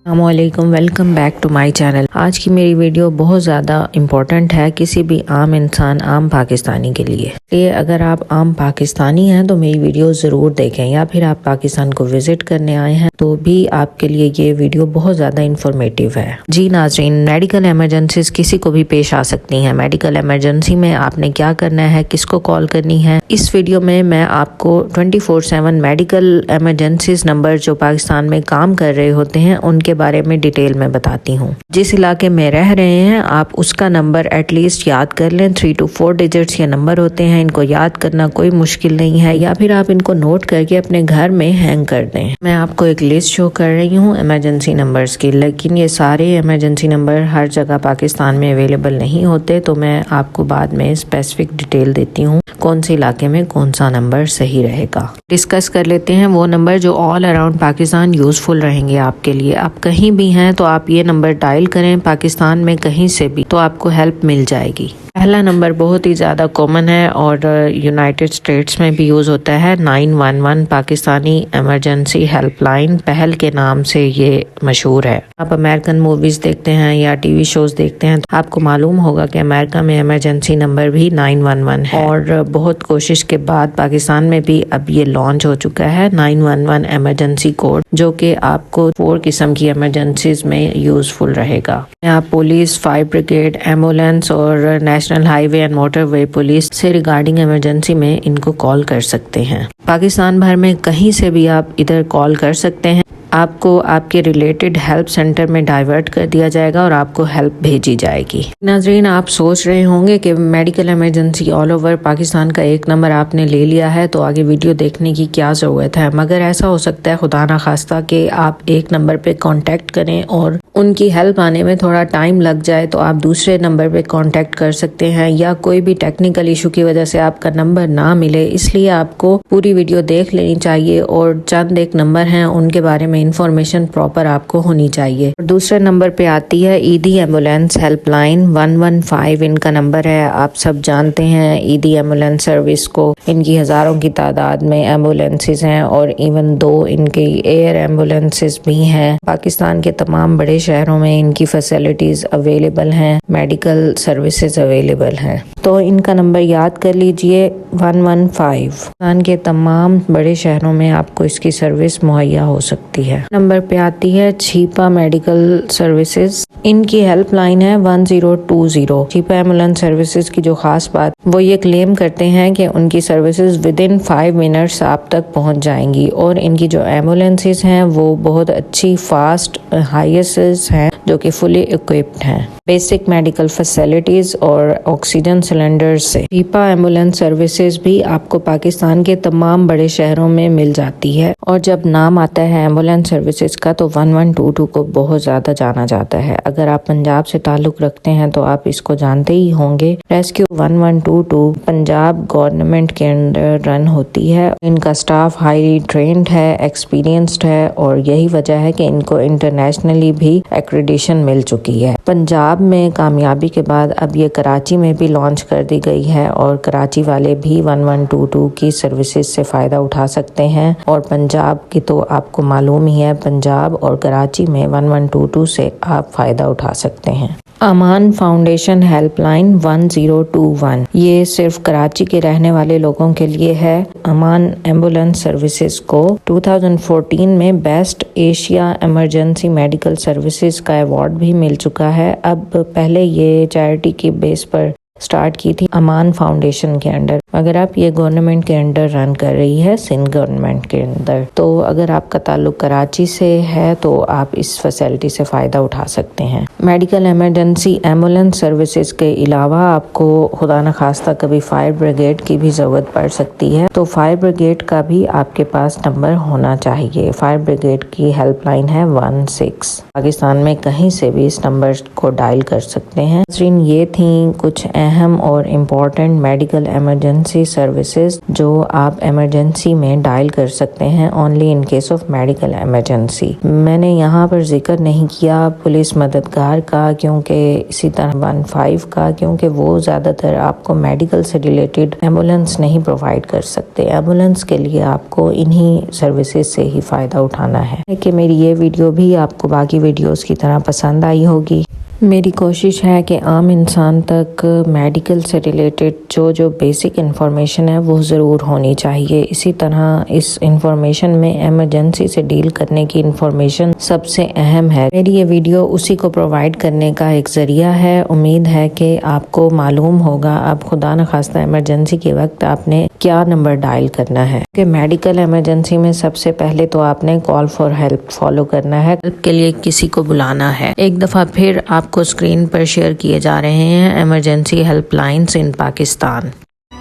السلام علیکم، welcome back to my channel. آج کی میری ویڈیو بہت زیادہ امپورٹنٹ ہے کسی بھی عام انسان، عام پاکستانی کے لیے۔ اگر آپ عام پاکستانی ہیں تو میری ویڈیو ضرور دیکھیں، یا پھر آپ پاکستان کو وزٹ کرنے آئے ہیں تو بھی آپ کے لیے یہ ویڈیو بہت زیادہ انفارمیٹیو ہے۔ جی ناظرین، میڈیکل ایمرجنسیز کسی کو بھی پیش آ سکتی ہیں۔ میڈیکل ایمرجنسی میں آپ نے کیا کرنا ہے، کس کو کال کرنی ہے، اس ویڈیو میں آپ کو 24/7 میڈیکل ایمرجنسیز نمبر جو پاکستان میں کام کر رہے ہوتے ہیں ان کے بارے میں ڈیٹیل میں بتاتی ہوں۔ جس علاقے میں رہ رہے ہیں آپ اس کا نمبر ایٹ لیسٹ یاد کر لیں۔ 3 to 4 ڈیجٹس یہ نمبر ہوتے ہیں، ان کو یاد کرنا کوئی مشکل نہیں ہے، یا پھر آپ ان کو نوٹ کر کے اپنے گھر میں ہینگ کر دیں۔ میں آپ کو ایک لسٹ شو کر رہی ہوں ایمرجنسی نمبرز کی، لیکن یہ سارے ایمرجنسی نمبر ہر جگہ پاکستان میں اویلیبل نہیں ہوتے، تو میں آپ کو بعد میں اسپیسیفک ڈیٹیل دیتی ہوں کون سے علاقے میں کون سا نمبر صحیح رہے گا۔ ڈسکس کر لیتے ہیں وہ نمبر جو آل اراؤنڈ پاکستان یوزفل رہیں گے آپ کے لیے۔ آپ کہیں بھی ہیں تو آپ یہ نمبر ڈائل کریں، پاکستان میں کہیں سے بھی، تو آپ کو ہیلپ مل جائے گی۔ پہلا نمبر بہت ہی زیادہ کامن ہے اور یونائٹڈ اسٹیٹس میں بھی یوز ہوتا ہے، 911 پاکستانی ایمرجنسی ہیلپ لائن، پہل کے نام سے یہ مشہور ہے۔ آپ امریکن موویز دیکھتے ہیں یا ٹی وی شوز دیکھتے ہیں تو آپ کو معلوم ہوگا کہ امریکہ میں ایمرجنسی نمبر بھی 911 ہے، اور بہت کوشش کے بعد پاکستان میں بھی اب یہ لانچ ہو چکا ہے 911 ایمرجنسی کوڈ، جو کہ آپ کو 4 قسم کی ایمرجنسیز میں یوزفل رہے گا۔ آپ پولیس، فائر بریگیڈ، ایمبولینس اور national high way and motor way police سے ریگارڈنگ ایمرجنسی میں ان کو کال کر سکتے ہیں۔ پاکستان بھر میں کہیں سے بھی آپ ادھر کال کر سکتے ہیں، آپ کو آپ کے ریلیٹڈ ہیلپ سینٹر میں ڈائیورٹ کر دیا جائے گا اور آپ کو ہیلپ بھیجی جائے گی۔ ناظرین، آپ سوچ رہے ہوں گے کہ medical emergency all over Pakistan کا ایک نمبر آپ نے لے لیا ہے تو آگے ویڈیو دیکھنے کی کیا ضرورت ہے، مگر ایسا ہو سکتا ہے خدا نخواستہ کہ آپ ایک نمبر پہ کانٹیکٹ کریں اور ان کی ہیلپ آنے میں تھوڑا ٹائم لگ جائے، تو آپ دوسرے نمبر پہ کانٹیکٹ کر سکتے ہیں، یا کوئی بھی ٹیکنیکل ایشو کی وجہ سے آپ کا نمبر نہ ملے، اس لیے آپ کو پوری ویڈیو دیکھ لینی چاہیے، اور چند ایک نمبر ہیں ان کے بارے میں انفارمیشن پراپر آپ کو ہونی چاہیے۔ دوسرے نمبر پہ آتی ہے ایدی ایمبولینس ہیلپ لائن 115، ان کا نمبر ہے، آپ سب جانتے ہیں ایدی ایمبولینس سروس کو، ان کی ہزاروں کی تعداد میں ایمبولینسز ہیں، اور ایون 2 ان کی ایئر ایمبولینسز بھی ہیں۔ پاکستان کے تمام بڑے شہروں میں ان کی فیسلٹیز اویلیبل ہیں، میڈیکل سروسز اویلیبل ہیں، تو ان کا نمبر یاد کر لیجئے 115۔ پاکستان کے تمام بڑے شہروں میں آپ کو اس کی سروس مہیا ہو سکتی ہے۔ نمبر پہ آتی ہے چھیپا میڈیکل سروسز، ان کی ہیلپ لائن ہے 1020۔ چھیپا ایمبولینس سروسز کی جو خاص بات، وہ یہ کلیم کرتے ہیں کہ ان کی سروسز ودن 5 منٹس آپ تک پہنچ جائیں گی، اور ان کی جو ایمبولینسز ہیں وہ بہت اچھی، فاسٹ، ہائیسز ہیں، جو کہ فلی اکوپڈ ہیں، بیسک میڈیکل فیسلٹیز اور آکسیجن سلنڈر سے۔ چھیپا ایمبولینس سروسز بھی آپ کو پاکستان کے تمام بڑے شہروں میں مل جاتی ہے، اور جب نام آتا ہے ایمبولینس سروسز کا تو 1122 کو بہت زیادہ جانا جاتا ہے۔ اگر آپ پنجاب سے تعلق رکھتے ہیں تو آپ اس کو جانتے ہی ہوں گے۔ ریسکیو 1122 پنجاب گورنمنٹ کے انڈر رن ہوتی ہے، ان کا سٹاف ہائیلی ٹرینڈ ہے، ایکسپیرینسڈ ہے، اور یہی وجہ ہے کہ ان کو انٹرنیشنلی بھی ایکریڈیشن مل چکی ہے۔ پنجاب میں کامیابی کے بعد اب یہ کراچی میں بھی لانچ کر دی گئی ہے، اور کراچی والے بھی 1122 کی سروسز سے فائدہ اٹھا سکتے ہیں، اور پنجاب کی تو آپ کو معلوم ہی ہے، پنجاب اور کراچی میں 1122 سے آپ فائدہ اٹھا سکتے ہیں۔ امان فاؤنڈیشن ہیلپ لائن 1021، یہ صرف کراچی کے رہنے والے لوگوں کے لیے ہے۔ امان ایمبولینس سروسز کو 2014 میں best Asia emergency medical services کا ایوارڈ بھی مل چکا ہے۔ اب پہلے یہ چیریٹی کی بیس پر سٹارٹ کی تھی امان فاؤنڈیشن کے انڈر، اگر آپ یہ گورنمنٹ کے انڈر رن کر رہی ہے، سندھ گورنمنٹ کے اندر، تو اگر آپ کا تعلق کراچی سے ہے تو آپ اس فیسلٹی سے فائدہ اٹھا سکتے ہیں۔ میڈیکل ایمرجنسی ایمبولینس سروسز کے علاوہ آپ کو خدا نخواستہ کبھی فائر بریگیڈ کی بھی ضرورت پڑ سکتی ہے، تو فائر بریگیڈ کا بھی آپ کے پاس نمبر ہونا چاہیے۔ فائر بریگیڈ کی ہیلپ لائن ہے 16۔ پاکستان میں کہیں سے بھی اس نمبر کو ڈائل کر سکتے ہیں۔ یہ تھیں کچھ اہم اور important medical emergency emergency services جو آپ ایمرجنسی میں ڈائل کر سکتے ہیں only in case of medical emergency. میں نے یہاں پر ذکر نہیں کیا پولیس مددگار کا کیونکہ اسی طرح 15 کا، کیونکہ وہ زیادہ تر آپ کو میڈیکل سے ریلیٹڈ ایمبولینس نہیں پرووائڈ کر سکتے. ایمبولینس کے لیے آپ کو انہی سروسز سے ہی فائدہ اٹھانا ہے. کہ میری یہ ویڈیو بھی آپ کو باقی ویڈیوز کی طرح پسند آئی ہوگی. میری کوشش ہے کہ عام انسان تک میڈیکل سے ریلیٹڈ جو بیسک انفارمیشن ہے وہ ضرور ہونی چاہیے. اسی طرح اس انفارمیشن میں ایمرجنسی سے ڈیل کرنے کی انفارمیشن سب سے اہم ہے. میری یہ ویڈیو اسی کو پرووائڈ کرنے کا ایک ذریعہ ہے. امید ہے کہ آپ کو معلوم ہوگا اب خدا نخواستہ ایمرجنسی کے وقت آپ نے کیا نمبر ڈائل کرنا ہے. کہ میڈیکل ایمرجنسی میں سب سے پہلے تو آپ نے کال فار ہیلپ فالو کرنا ہے. ہیلپ کے لیے کسی کو بلانا ہے. ایک دفعہ پھر آپ کو اسکرین پر شیئر کیے جا رہے ہیں ایمرجنسی ہیلپ لائنز ان پاکستان.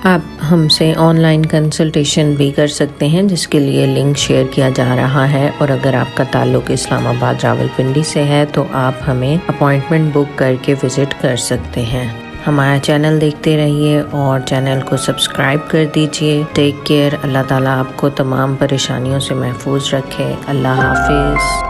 آپ ہم سے آن لائن کنسلٹیشن بھی کر سکتے ہیں جس کے لیے لنک شیئر کیا جا رہا ہے. اور اگر آپ کا تعلق اسلام آباد راولپنڈی سے ہے تو آپ ہمیں اپوائنٹمنٹ بک کر کے وزٹ کر سکتے ہیں. ہمارا چینل دیکھتے رہیے اور چینل کو سبسکرائب کر دیجئے. Take care. اللہ تعالیٰ آپ کو تمام پریشانیوں سے محفوظ رکھے. اللہ حافظ.